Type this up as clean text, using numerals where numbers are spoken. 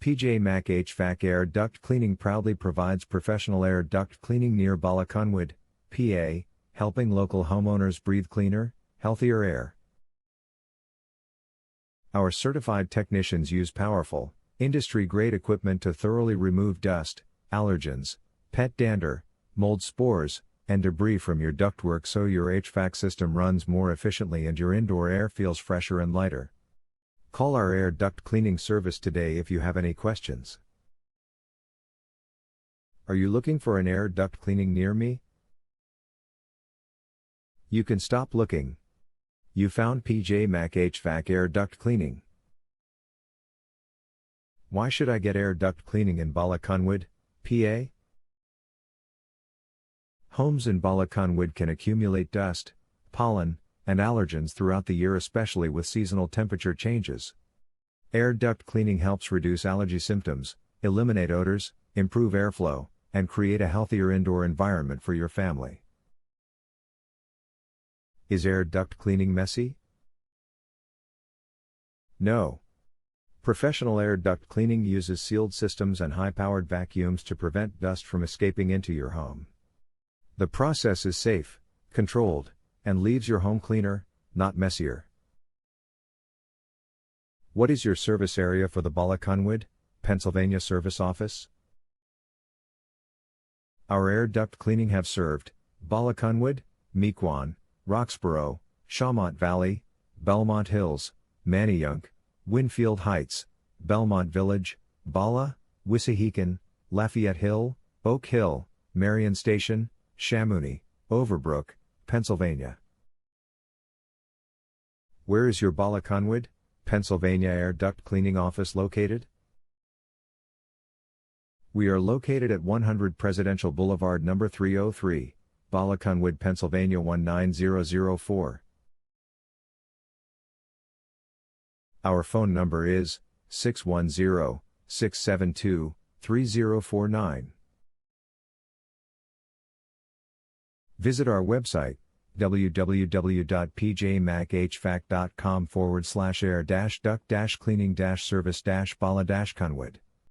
PJ Mac HVAC Air Duct Cleaning proudly provides professional air duct cleaning near Bala Cynwyd, PA, helping local homeowners breathe cleaner, healthier air. Our certified technicians use powerful, industry-grade equipment to thoroughly remove dust, allergens, pet dander, mold spores, and debris from your ductwork so your HVAC system runs more efficiently and your indoor air feels fresher and lighter. Call our air duct cleaning service today if you have any questions. Are you looking for an air duct cleaning near me? You can stop looking. You found PJ Mac HVAC Air Duct Cleaning. Why should I get air duct cleaning in Bala Cynwyd, PA? Homes in Bala Cynwyd can accumulate dust, pollen, and allergens throughout the year, especially with seasonal temperature changes. Air duct cleaning helps reduce allergy symptoms, eliminate odors, improve airflow, and create a healthier indoor environment for your family. Is air duct cleaning messy? No. Professional air duct cleaning uses sealed systems and high-powered vacuums to prevent dust from escaping into your home. The process is safe, controlled, and leaves your home cleaner, not messier. What is your service area for the Bala Cynwyd, Pennsylvania service office? Our air duct cleaning have served Bala Cynwyd, Mequon, Roxborough, Shawmont Valley, Belmont Hills, Manayunk, Winfield Heights, Belmont Village, Bala, Wissahickon, Lafayette Hill, Oak Hill, Marion Station, Chamonix, Overbrook, Pennsylvania. Where is your Bala Cynwyd, Pennsylvania air duct cleaning office located? We are located at 100 Presidential Boulevard number 303, Bala Cynwyd, Pennsylvania 19004. Our phone number is 610-672-3049. Visit our website, www.pjmachvac.com/air-duct-cleaning-service-Bala-Cynwyd.